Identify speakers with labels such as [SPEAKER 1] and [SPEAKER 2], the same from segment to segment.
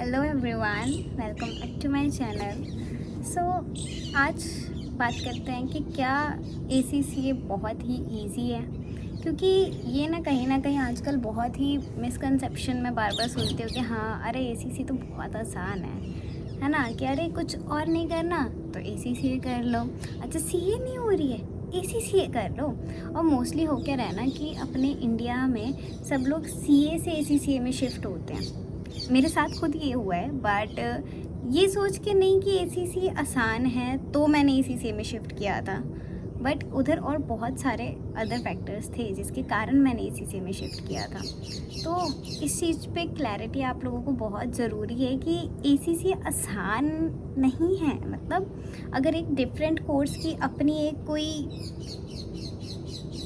[SPEAKER 1] Hello everyone, welcome back to my channel. So आज बात करते हैं कि क्या ACCA बहुत ही इजी है, क्योंकि ये ना कहीं आजकल बहुत ही मिसकंसेप्शन में बार बार सुनती हूँ कि हाँ अरे ACCA तो बहुत आसान है ना, कि अरे कुछ और नहीं करना तो ACCA कर लो। अच्छा CA नहीं हो रही है, ACCA कर लो। और मोस्टली हो क्या रहा है ना कि अपने इंडिया में सब लोग CA से ACCA में शिफ्ट होते हैं। मेरे साथ खुद ये हुआ है, बट ये सोच के नहीं कि ACCA आसान है तो मैंने ACCA में शिफ्ट किया था, बट उधर और बहुत सारे अदर फैक्टर्स थे जिसके कारण मैंने ACCA में शिफ्ट किया था। तो इस चीज़ पे क्लैरिटी आप लोगों को बहुत ज़रूरी है कि ACCA आसान नहीं है। मतलब अगर एक डिफरेंट कोर्स की अपनी एक कोई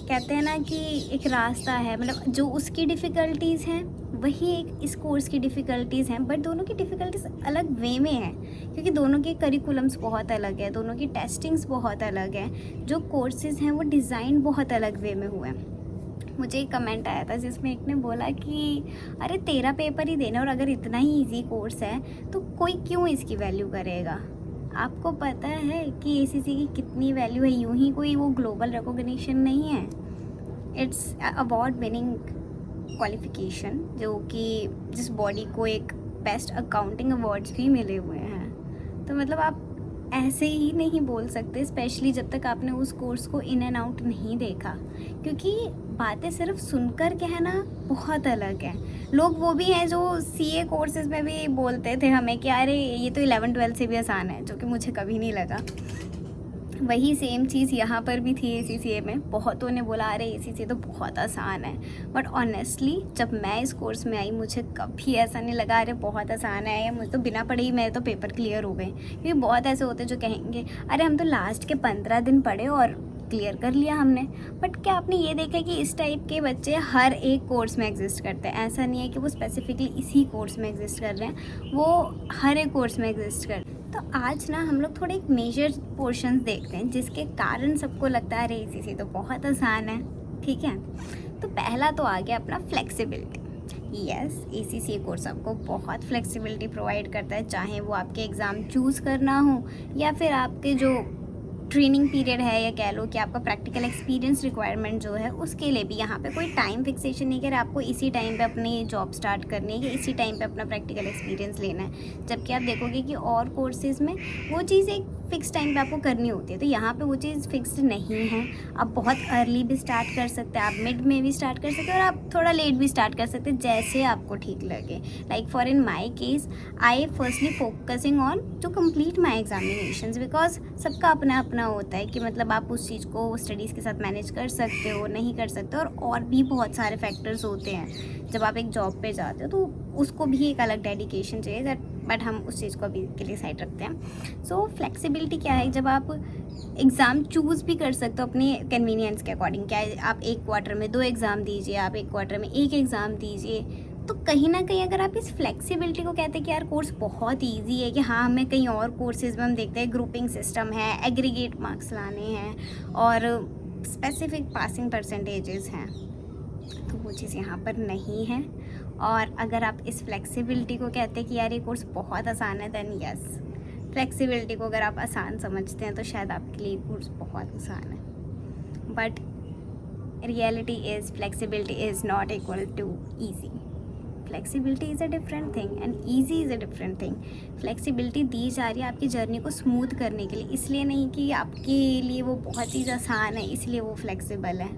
[SPEAKER 1] कहते हैं ना कि एक रास्ता है, मतलब जो उसकी डिफ़िकल्टीज़ हैं वही एक इस कोर्स की डिफ़िकल्टीज़ हैं, बट दोनों की डिफ़िकल्टीज़ अलग वे में हैं, क्योंकि दोनों के करिकुलम्स बहुत अलग है, दोनों की टेस्टिंग्स बहुत अलग हैं, जो कोर्सेज़ हैं वो डिज़ाइन बहुत अलग वे में हुए हैं। मुझे एक कमेंट आया था जिसमें एक ने बोला कि अरे तेरा पेपर ही देना, और अगर इतना ही ईजी कोर्स है तो कोई क्यों इसकी वैल्यू करेगा। आपको पता है कि ACCA की कितनी वैल्यू है? यूं ही कोई वो ग्लोबल रिकॉग्निशन नहीं है, इट्स अवार्ड विनिंग क्वालिफिकेशन, जो कि जिस बॉडी को एक बेस्ट अकाउंटिंग अवार्ड्स भी मिले हुए हैं। तो मतलब आप ऐसे ही नहीं बोल सकते, स्पेशली जब तक आपने उस कोर्स को इन एंड आउट नहीं देखा, क्योंकि बातें सिर्फ सुनकर कहना बहुत अलग है। लोग वो भी हैं जो CA कोर्सेज में भी बोलते थे हमें कि अरे ये तो 11-12 से भी आसान है, जो कि मुझे कभी नहीं लगा। वही सेम चीज़ यहाँ पर भी थी ACCA में। बहुतों ने बोला अरे ACCA तो बहुत आसान है, बट ऑनेस्टली जब मैं इस कोर्स में आई मुझे कभी ऐसा नहीं लगा अरे बहुत आसान है, या मुझे तो बिना पढ़े ही मेरे तो पेपर क्लियर हो गए। क्योंकि बहुत ऐसे होते जो कहेंगे अरे हम तो लास्ट के 15 दिन पढ़े और क्लियर कर लिया हमने। बट क्या आपने ये देखा कि इस टाइप के बच्चे हर एक कोर्स में एग्जिस्ट करते हैं? ऐसा नहीं है कि वो स्पेसिफिकली इसी कोर्स में एग्जिस्ट कर रहे हैं, वो हर एक कोर्स में एग्जिस्ट कर रहे हैं। तो आज ना हम लोग थोड़े एक मेजर पोर्शंस देखते हैं जिसके कारण सबको लगता है अरे ACCA तो बहुत आसान है। ठीक है, तो पहला तो आ गया अपना फ्लेक्सिबिलिटी। यस, ACCA कोर्स आपको बहुत फ्लेक्सिबिलिटी प्रोवाइड करता है, चाहे वो आपके एग्ज़ाम चूज़ करना हो या फिर आपके जो ट्रेनिंग पीरियड है, या कह लो कि आपका प्रैक्टिकल एक्सपीरियंस रिक्वायरमेंट जो है उसके लिए भी यहाँ पे कोई टाइम फिक्सेशन नहीं कर आपको इसी टाइम पे अपनी जॉब स्टार्ट करनी है या इसी टाइम पे अपना प्रैक्टिकल एक्सपीरियंस लेना है। जबकि आप देखोगे कि और कोर्सेज़ में वो चीज़ एक फ़िक्स टाइम पे आपको करनी होती है, तो यहाँ पे वो चीज़ फिक्स्ड नहीं है। आप बहुत अर्ली भी स्टार्ट कर सकते हैं, आप मिड में भी स्टार्ट कर सकते हैं, और आप थोड़ा लेट भी स्टार्ट कर सकते हैं, जैसे आपको ठीक लगे। Like for in my case I firstly focusing on to complete my examinations, because सबका अपना अपना होता है कि मतलब आप उस चीज़ को स्टडीज़ के साथ मैनेज कर सकते हो, नहीं कर सकते हो, और भी बहुत सारे फैक्टर्स होते हैं। जब आप एक जॉब पे जाते हो तो उसको भी एक अलग डेडिकेशन चाहिए, बट हम उस चीज़ को अभी के लिए साइड रखते हैं। सो फ्लेक्सिबिलिटी क्या है, जब आप एग्ज़ाम चूज़ भी कर सकते हो अपनी कन्वीनियंस के अकॉर्डिंग। क्या आप एक क्वार्टर में 2 एग्ज़ाम दीजिए, आप एक क्वार्टर में 1 एग्ज़ाम दीजिए। तो कहीं ना कहीं अगर आप इस फ्लेक्सिबिलिटी को कहते हैं कि यार कोर्स बहुत इजी है, कि हाँ हमें कहीं और कोर्सेज में हम देखते हैं ग्रुपिंग सिस्टम है, एग्रीगेट मार्क्स लाने हैं और स्पेसिफिक पासिंग परसेंटेजेस हैं, तो वो चीज़ यहाँ पर नहीं है। और अगर आप इस फ्लेक्सिबिलिटी को कहते हैं कि यार ये कोर्स बहुत आसान है, देन यस, फ्लेक्सिबिलिटी को अगर आप आसान समझते हैं तो शायद आपके लिए कोर्स बहुत आसान है, but reality is flexibility is not equal to easy. Flexibility is a different thing and easy is a different thing. Flexibility दी जा रही है आपकी जर्नी को स्मूथ करने के लिए, इसलिए नहीं कि आपके लिए वो बहुत चीज़ आसान है इसलिए वो फ्लेक्सिबल है।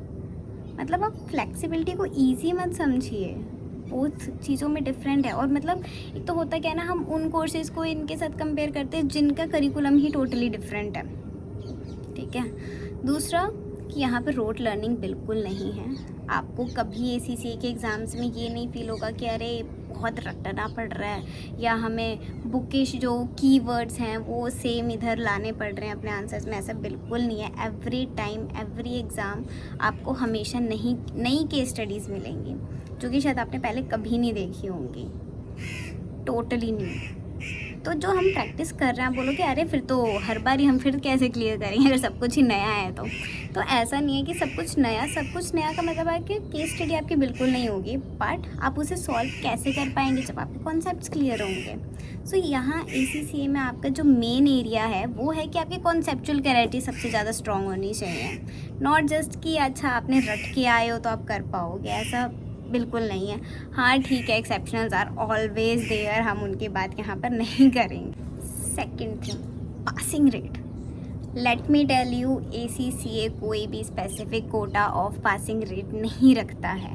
[SPEAKER 1] मतलब आप फ्लेक्सिबिलिटी को ईजी मत समझिए, बोथ चीज़ों में डिफरेंट है। और मतलब एक तो होता क्या है ना, हम उन कोर्सेज़ को इनके साथ कंपेयर करते हैं जिनका करिकुलम ही टोटली डिफरेंट है। ठीक है, दूसरा कि यहाँ पे रोट लर्निंग बिल्कुल नहीं है। आपको कभी ACCA के एग्ज़ाम्स में ये नहीं फील होगा कि अरे बहुत रटना पड़ रहा है, या हमें बुकिश जो कीवर्ड्स हैं वो सेम इधर लाने पड़ रहे हैं अपने आंसर्स में। ऐसा बिल्कुल नहीं है। एवरी टाइम एवरी एग्ज़ाम आपको हमेशा नई केस स्टडीज़ मिलेंगी, जो कि शायद आपने पहले कभी नहीं देखी होंगी, टोटली न्यू। तो जो हम प्रैक्टिस कर रहे हैं, आप बोलोगे अरे फिर तो हर बार ही हम फिर कैसे क्लियर करेंगे अगर सब कुछ ही नया है तो ऐसा नहीं है कि सब कुछ नया का मतलब है कि केस स्टडी आपकी बिल्कुल नहीं होगी, बट आप उसे सॉल्व कैसे कर पाएंगे जब आपके कॉन्सेप्ट्स क्लियर होंगे। सो यहाँ ACCA में आपका जो मेन एरिया है वो है कि आपकी कॉन्सेप्चुअल क्लैरिटी सबसे ज़्यादा स्ट्रॉन्ग होनी चाहिए, नॉट जस्ट कि अच्छा आपने रट के आए हो तो आप कर पाओगे, ऐसा बिल्कुल नहीं है। हाँ ठीक है, एक्सेप्शनल्स आर ऑलवेज देयर, हम उनकी बात यहाँ पर नहीं करेंगे। Second thing, passing rate. Let me tell you, ACCA कोई भी specific quota of passing rate नहीं रखता है।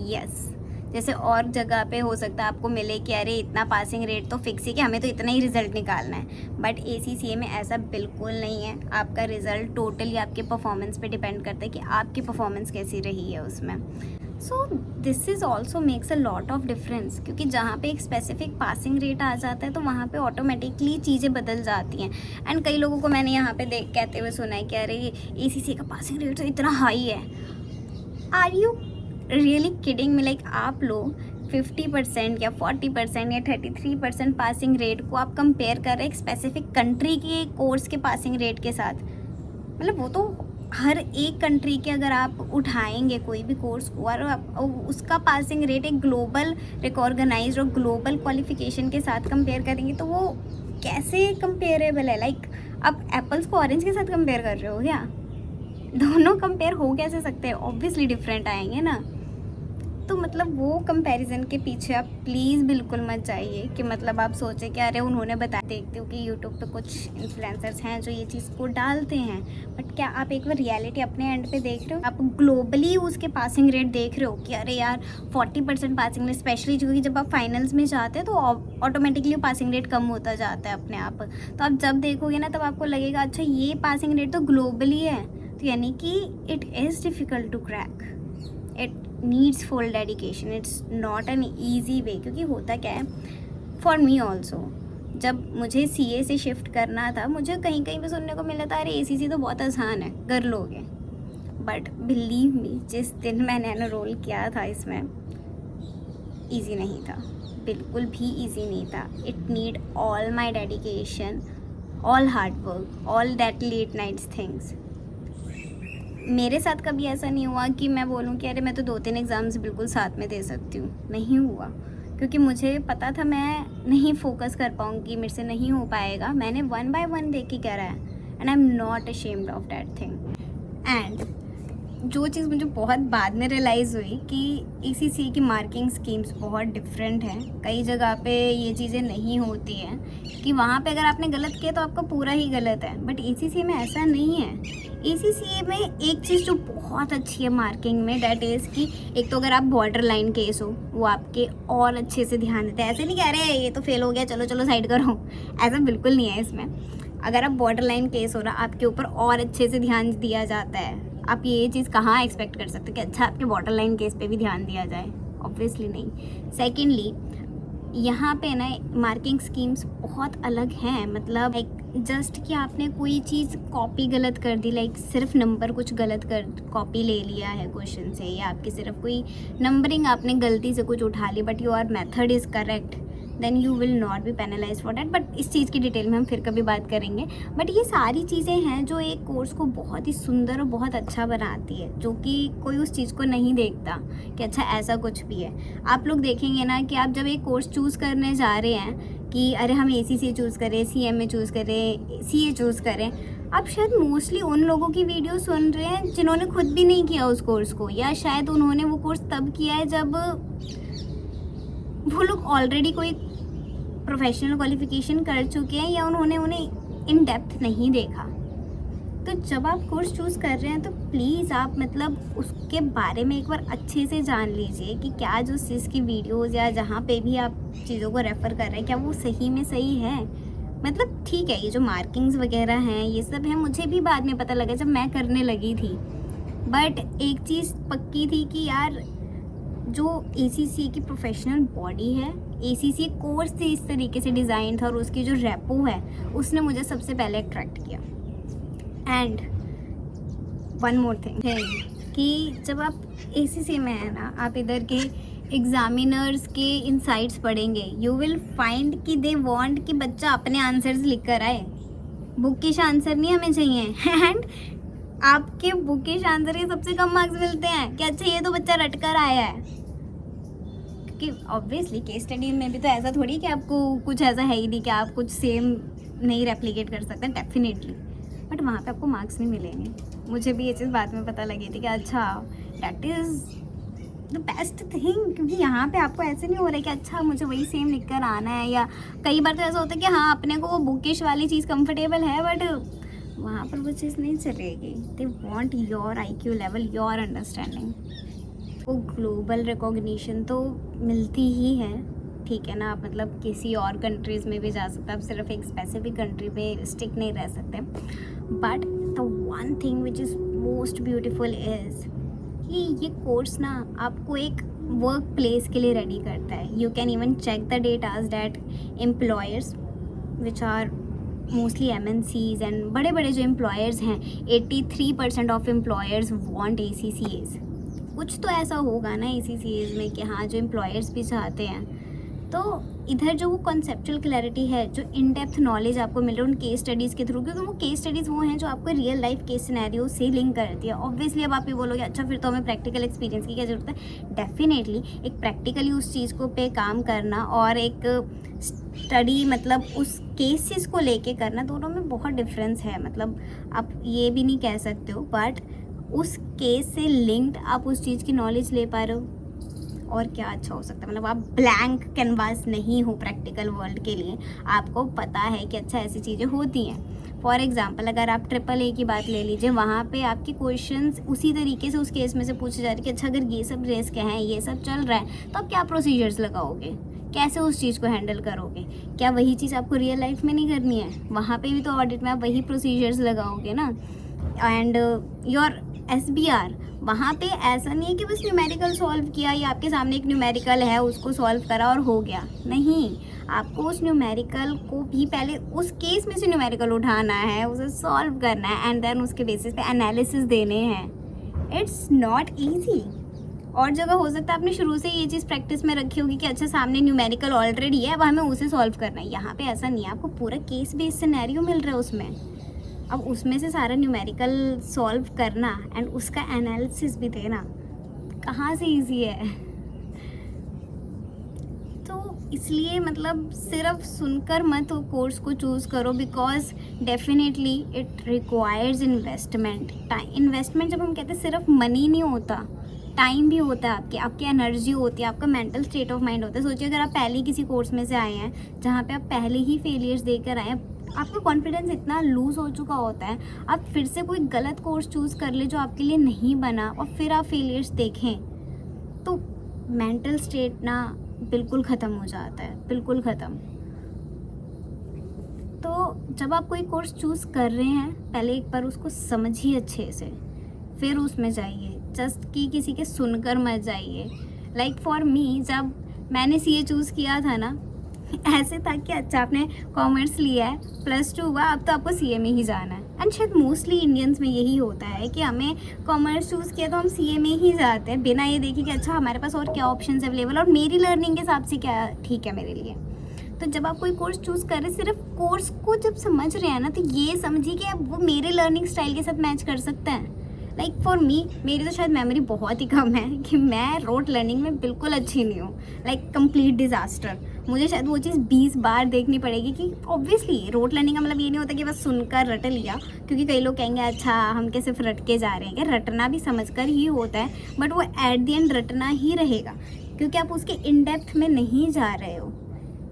[SPEAKER 1] यस, जैसे और जगह पे हो सकता है आपको मिले कि अरे इतना पासिंग रेट तो फिक्स है कि हमें तो इतना ही रिजल्ट निकालना है, बट ACCA में ऐसा बिल्कुल नहीं है। आपका रिजल्ट टोटली आपके परफॉर्मेंस पे डिपेंड करता है कि आपकी परफॉर्मेंस कैसी रही है उसमें। So this is also makes a lot of difference, क्योंकि जहाँ पे एक स्पेसिफिक पासिंग रेट आ जाता है तो वहाँ पे ऑटोमेटिकली चीज़ें बदल जाती हैं। एंड कई लोगों को मैंने यहाँ पे देख कहते हुए सुना है कि अरे ACCA का पासिंग रेट तो इतना हाई है। Are you really kidding me? Like आप लोग 50% या 40% या 33% पासिंग रेट को आप कंपेयर कर रहे हैं एक स्पेसिफिक कंट्री के कोर्स के पासिंग रेट के साथ। मतलब वो तो हर एक कंट्री के अगर आप उठाएंगे कोई भी कोर्स को और उसका पासिंग रेट एक ग्लोबल रिकॉर्गनाइज्ड और ग्लोबल क्वालिफिकेशन के साथ कंपेयर करेंगे तो वो कैसे कंपेरेबल है? लाइक आप एप्पल्स को ऑरेंज के साथ कंपेयर कर रहे हो क्या? दोनों कंपेयर हो कैसे सकते हैं? ऑब्वियसली डिफरेंट आएंगे ना। तो मतलब वो कंपैरिजन के पीछे आप प्लीज़ बिल्कुल मत जाइए कि मतलब आप सोचें कि अरे उन्होंने बताया। देखते हो कि यूट्यूब पे कुछ इन्फ्लुएंसर्स हैं जो ये चीज़ को डालते हैं, बट क्या आप एक बार रियलिटी अपने एंड पे देख रहे हो? आप ग्लोबली उसके पासिंग रेट देख रहे हो कि अरे यार 40% पासिंग रेट, स्पेशली क्योंकि जब आप फाइनल्स में जाते हैं तो ऑटोमेटिकली पासिंग रेट कम होता जाता है अपने आप। तो आप जब देखोगे ना तब आपको लगेगा अच्छा ये पासिंग रेट तो ग्लोबली है, तो यानी कि it is difficult to crack, it needs full dedication, it's not an easy way. क्योंकि होता क्या है, फॉर मी ऑल्सो, जब मुझे CA से शिफ्ट करना था मुझे कहीं कहीं पे सुनने को मिला था अरे ACC तो बहुत आसान है, कर लोगे। बट बिलीव मी, जिस दिन मैंने एनरोल किया था इसमें, ईजी नहीं था, बिल्कुल भी ईजी नहीं था। It need all my dedication, all hard work, all that late nights things. मेरे साथ कभी ऐसा नहीं हुआ कि मैं बोलूँ कि अरे मैं तो 2-3 एग्ज़ाम्स बिल्कुल साथ में दे सकती हूँ, नहीं हुआ। क्योंकि मुझे पता था मैं नहीं फोकस कर पाऊँगी, मेरे से नहीं हो पाएगा। मैंने 1 by 1 देख के करा है and I am not ashamed of that thing. And जो चीज़ मुझे बहुत बाद में रियलाइज़ हुई कि ACCA की मार्किंग स्कीम्स बहुत डिफरेंट हैं। कई जगह पे ये चीज़ें नहीं होती हैं कि वहाँ पे अगर आपने गलत किया तो आपका पूरा ही गलत है, बट ACCA में ऐसा नहीं है। ACCA में एक चीज़ जो बहुत अच्छी है मार्किंग में, डैट इज़ कि एक तो अगर आप बॉर्डर लाइन केस हो वो आपके और अच्छे से ध्यान देते हैं। ऐसे नहीं कह रहे ये तो फेल हो गया चलो चलो साइड करो, ऐसा बिल्कुल नहीं है इसमें। अगर आप बॉर्डर लाइन केस हो रहा आपके ऊपर और अच्छे से ध्यान दिया जाता है। आप ये चीज़ कहाँ एक्सपेक्ट कर सकते हो कि अच्छा आपके बॉर्डर लाइन केस पे भी ध्यान दिया जाए? ऑब्वियसली नहीं। सेकेंडली, यहाँ पे ना मार्किंग स्कीम्स बहुत अलग हैं। मतलब लाइक जस्ट कि आपने कोई चीज़ कॉपी गलत कर दी, लाइक सिर्फ नंबर कुछ गलत कर कॉपी ले लिया है क्वेश्चन से, या आपकी सिर्फ कोई नंबरिंग आपने गलती से कुछ उठा ली, but your method is correct, then you will not be penalise for that. But इस चीज़ की डिटेल में हम फिर कभी बात करेंगे। बट ये सारी चीज़ें हैं जो एक कोर्स को बहुत ही सुंदर और बहुत अच्छा बनाती है, जो कि कोई उस चीज़ को नहीं देखता कि अच्छा ऐसा कुछ भी है। आप लोग देखेंगे ना कि आप जब एक कोर्स चूज़ करने जा रहे हैं कि अरे हम ACCA चूज़ करें, CMA चूज़ करें, CA चूज़ करें, आप शायद मोस्टली उन लोगों की वीडियो सुन रहे हैं जिन्होंने खुद भी नहीं किया उस कोर्स को, या शायद उन्होंने वो कोर्स तब किया है जब वो लोग ऑलरेडी कोई प्रोफेशनल क्वालिफिकेशन कर चुके हैं, या उन्होंने उन्हें इन डेप्थ नहीं देखा। तो जब आप कोर्स चूज़ कर रहे हैं तो प्लीज़ आप मतलब उसके बारे में एक बार अच्छे से जान लीजिए कि क्या जो चीज़ की वीडियोज़ या जहाँ पे भी आप चीज़ों को रेफ़र कर रहे हैं क्या वो सही में सही है। मतलब ठीक है, ये जो मार्किंग्स वगैरह हैं ये सब है, मुझे भी बाद में पता लगा जब मैं करने लगी थी। बट एक चीज़ पक्की थी कि यार जो ACCA की प्रोफेशनल बॉडी है, ACCA कोर्स से इस तरीके से डिज़ाइन था और उसकी जो रेपो है उसने मुझे सबसे पहले अट्रैक्ट किया। एंड वन मोर थिंग कि जब आप ACCA में है ना, आप इधर के एग्जामिनर्स के इनसाइट्स पढ़ेंगे, यू विल फाइंड कि दे वांट कि बच्चा अपने आंसर्स लिख कर आए, बुकिश आंसर नहीं हमें चाहिए। एंड आपके बुकिश आंसर के सबसे कम मार्क्स मिलते हैं कि अच्छा ये तो बच्चा रट कर आया है। क्योंकि ऑब्वियसली केस स्टडी में भी तो ऐसा थोड़ी कि आपको कुछ ऐसा है ही नहीं कि आप कुछ सेम नहीं रेप्लिकेट कर सकते, डेफिनेटली, बट वहाँ पे आपको मार्क्स नहीं मिलेंगे। मुझे भी ये चीज़ बाद में पता लगी थी कि अच्छा that is the best thing, क्योंकि यहाँ पे आपको ऐसे नहीं हो रहा है कि अच्छा मुझे वही सेम लिख कर आना है, या कई बार तो ऐसा होता है कि हाँ अपने को वो बुकिश वाली चीज़ कंफर्टेबल है बट वहाँ पर वो चीज़ नहीं चलेगी। They want your IQ level, your understanding. वो ग्लोबल रिकॉग्निशन तो मिलती ही है, ठीक है ना, आप मतलब किसी और कंट्रीज़ में भी जा सकते हैं, आप सिर्फ एक स्पेसिफिक कंट्री पे स्टिक नहीं रह सकते। But the one thing which is most beautiful is कि ये कोर्स ना आपको एक वर्क प्लेस के लिए रेडी करता है। You can even check the datas that employers which are mostly MNCs and बड़े बड़े जो एम्प्लॉयर्स हैं, 83% ऑफ एम्प्लॉयर्स वांट ACCAs। कुछ तो ऐसा होगा ना ACCAs में कि हाँ जो एम्प्लॉयर्स भी चाहते हैं। तो इधर जो वो कॉन्सेप्चुअल क्लैरिटी है, जो इन डेप्थ नॉलेज आपको मिल रहा है उन केस स्टडीज़ के थ्रू, क्योंकि वो केस स्टडीज़ वो हैं जो आपको रियल लाइफ केस सिनेरियो से लिंक करती है। ऑब्वियसली अब आप ये बोलोगे अच्छा फिर तो हमें प्रैक्टिकल एक्सपीरियंस की क्या ज़रूरत है। डेफिनेटली एक प्रैक्टिकली उस चीज़ को पे काम करना और एक स्टडी मतलब उस केसेस को लेके करना, दोनों में बहुत डिफरेंस है। मतलब आप ये भी नहीं कह सकते हो, बट उस केस से लिंक्ड आप उस चीज़ की नॉलेज ले पा रहे हो, और क्या अच्छा हो सकता है। मतलब आप ब्लैंक कैनवास नहीं हो प्रैक्टिकल वर्ल्ड के लिए, आपको पता है कि अच्छा ऐसी चीज़ें होती हैं। फॉर एग्जांपल अगर आप AAA की बात ले लीजिए, वहाँ पे आपके क्वेश्चंस उसी तरीके से उस केस में से पूछे जा रहे हैं कि अच्छा अगर ये सब रिस्क हैं, ये सब चल रहा है, तो आप क्या प्रोसीजर्स लगाओगे, कैसे उस चीज़ को हैंडल करोगे। क्या वही चीज़ आपको रियल लाइफ में नहीं करनी है? वहाँ पे भी तो ऑडिट में आप वही प्रोसीजर्स लगाओगे ना। एंड योर SBR, वहाँ पे ऐसा नहीं है कि बस न्यूमेरिकल सॉल्व किया या आपके सामने एक न्यूमेरिकल है उसको सॉल्व करा और हो गया। नहीं, आपको उस न्यूमेरिकल को भी पहले उस केस में से न्यूमेरिकल उठाना है, उसे सॉल्व करना है एंड देन उसके बेसिस पे एनालिसिस देने हैं। It's not easy. और जगह हो सकता है आपने शुरू से ये चीज़ प्रैक्टिस में रखी होगी कि अच्छा सामने न्यूमेरिकल ऑलरेडी है, अब हमें उसे सॉल्व करना है। यहाँ पे ऐसा नहीं है, आपको पूरा केस बेस्ड सिनेरियो मिल रहा है उसमें। अब उसमें से सारा न्यूमेरिकल सॉल्व करना एंड उसका एनालिसिस भी देना कहाँ से इजी है। तो इसलिए मतलब सिर्फ सुनकर मत वो कोर्स को चूज़ करो, because definitely it requires investment. Investment जब हम कहते हैं सिर्फ मनी नहीं होता, टाइम भी होता है, आपकी एनर्जी होती है, आपका मेंटल स्टेट ऑफ माइंड होता है। सोचिए अगर आप पहले किसी कोर्स में से आए हैं जहाँ पे आप पहले ही फेलियर्स देकर आए हैं, आपका कॉन्फिडेंस इतना लूज़ हो चुका होता है, आप फिर से कोई गलत कोर्स चूज़ कर ले जो आपके लिए नहीं बना और फिर आप फेलियर्स देखें, तो मेंटल स्टेट ना बिल्कुल ख़त्म हो जाता है, बिल्कुल ख़त्म। तो जब आप कोई कोर्स चूज़ कर रहे हैं, पहले एक बार उसको समझिए अच्छे से, फिर उसमें जाइए। जस्ट कि किसी के सुनकर मत जाइए। लाइक फॉर मी, जब मैंने CA चूज़ किया था ना, ऐसे था कि अच्छा आपने कॉमर्स लिया है, +2 हुआ, अब तो आपको CA में ही जाना है। एंड शायद मोस्टली इंडियंस में यही होता है कि हमें कॉमर्स चूज़ किया तो हम CA में ही जाते हैं, बिना ये देखे कि अच्छा हमारे पास और क्या ऑप्शंस अवेलेबल और मेरी लर्निंग के हिसाब से क्या ठीक है मेरे लिए। तो जब आप कोई कोर्स चूज़ कर रहे हैं, सिर्फ कोर्स को जब समझ रहे हैं ना, तो ये समझिए कि अब वो मेरे लर्निंग स्टाइल के साथ मैच कर सकता है। लाइक फॉर मी, मेरी तो शायद मेमोरी बहुत ही कम है कि मैं रोट लर्निंग में बिल्कुल अच्छी नहीं हूँ, लाइक कंप्लीट डिज़ास्टर। मुझे शायद वो चीज़ 20 बार देखनी पड़ेगी कि ऑब्वियसली रोट लर्निंग का मतलब ये नहीं होता कि बस सुनकर रट लिया, क्योंकि कई लोग कहेंगे अच्छा हम क्या सिर्फ रट के जा रहे हैं क्या। रटना भी समझकर ही होता है, बट वो एट द एंड रटना ही रहेगा, क्योंकि आप उसके इन डेप्थ में नहीं जा रहे हो।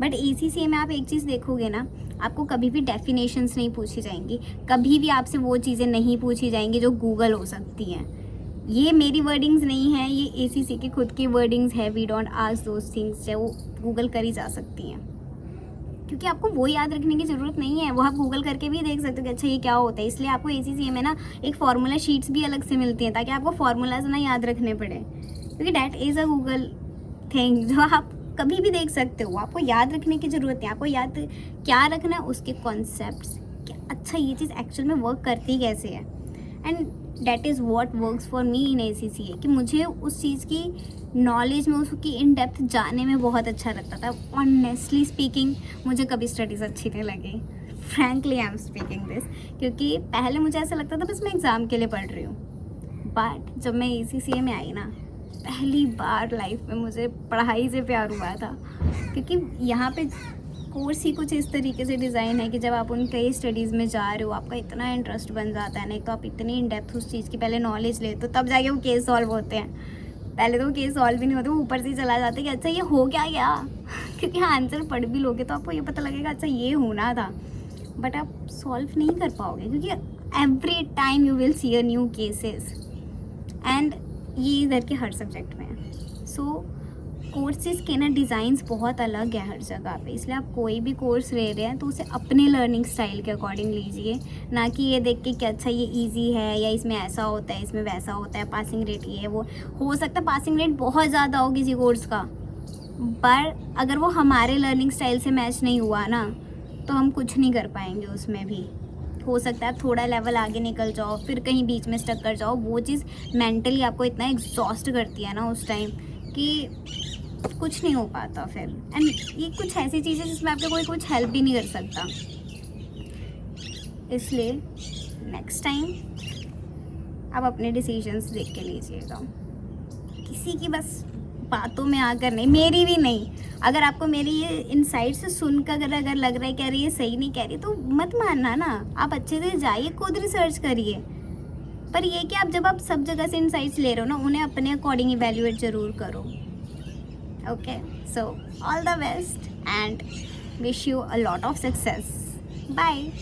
[SPEAKER 1] बट ACCA में आप एक चीज़ देखोगे ना, आपको कभी भी डेफिनेशंस नहीं पूछी जाएंगी, कभी भी आपसे वो चीज़ें नहीं पूछी जाएंगी जो गूगल हो सकती हैं। ये मेरी वर्डिंग्स नहीं है, ये ACCA की खुद की वर्डिंग्स है। We don't ask those things, जो वो गूगल करी जा सकती हैं, क्योंकि आपको वो याद रखने की ज़रूरत नहीं है, वो आप गूगल करके भी देख सकते हो कि अच्छा ये क्या होता है। इसलिए आपको ACCA में ना एक फार्मूला शीट्स भी अलग से मिलती हैं, ताकि आपको फार्मूलाज ना याद रखने पड़े, क्योंकि that is a Google thing जो आप कभी भी देख सकते हो। आपको याद रखने की ज़रूरत नहीं, आपको याद क्या रखना है, उसके कॉन्सेप्ट्स, कि अच्छा ये चीज़ एक्चुअल में वर्क करती कैसे है। And that is what works for me in ACCA, कि मुझे उस चीज़ की नॉलेज में उसकी इन डेप्थ जाने में बहुत अच्छा लगता था। ऑनेस्टली स्पीकिंग मुझे कभी स्टडीज़ अच्छी नहीं लगी, frankly I am speaking this, क्योंकि पहले मुझे ऐसा लगता था बस मैं एग्ज़ाम के लिए पढ़ रही हूँ। बट जब मैं ACCA में आई ना, पहली बार लाइफ में मुझे पढ़ाई से प्यार हुआ था, क्योंकि यहाँ पे कोर्स ही कुछ इस तरीके से डिज़ाइन है कि जब आप उन कई स्टडीज़ में जा रहे हो आपका इतना इंटरेस्ट बन जाता है ना, तो आप इतनी इन डेप्थ उस चीज़ की पहले नॉलेज ले तो तब जाके वो केस सॉल्व होते हैं। पहले तो वो केस सॉल्व भी नहीं होते, वो ऊपर से ही चला जाता है कि अच्छा ये हो क्या गया क्योंकि आंसर पढ़ भी लोगे तो आपको ये पता लगेगा अच्छा ये होना था, बट आप सॉल्व नहीं कर पाओगे क्योंकि every time you will see a new cases, and ये इधर के हर सब्जेक्ट में है। सो कोर्सेज़ के ना डिज़ाइंस बहुत अलग है हर जगह पे, इसलिए आप कोई भी कोर्स ले रहे हैं तो उसे अपने लर्निंग स्टाइल के अकॉर्डिंग लीजिए, ना कि ये देख के कि अच्छा ये इजी है या इसमें ऐसा होता है इसमें वैसा होता है, पासिंग रेट ये है वो। हो सकता है पासिंग रेट बहुत ज़्यादा हो किसी कोर्स का, पर अगर वो हमारे लर्निंग स्टाइल से मैच नहीं हुआ ना तो हम कुछ नहीं कर पाएंगे उसमें भी। हो सकता है आप थोड़ा लेवल आगे निकल जाओ फिर कहीं बीच में स्टक कर जाओ, वो चीज़ मेंटली आपको इतना एग्जॉस्ट करती है ना उस टाइम कि कुछ नहीं हो पाता फिर। एंड ये कुछ ऐसी चीज़ें जिसमें आपका कोई कुछ हेल्प भी नहीं कर सकता, इसलिए नेक्स्ट टाइम आप अपने डिसीजंस देख के लीजिएगा, किसी की बस बातों में आकर नहीं, मेरी भी नहीं। अगर आपको मेरी ये इनसाइट से सुनकर अगर लग रहा है कि अरे ये सही नहीं कह रही तो मत मानना ना, आप अच्छे से जाइए खुद रिसर्च करिए, पर ये कि आप जब आप सब जगह से इनसाइट्स ले रहे हो ना उन्हें अपने अकॉर्डिंग इवेल्युएट ज़रूर करो। Okay, so all the best and wish you a lot of success. Bye.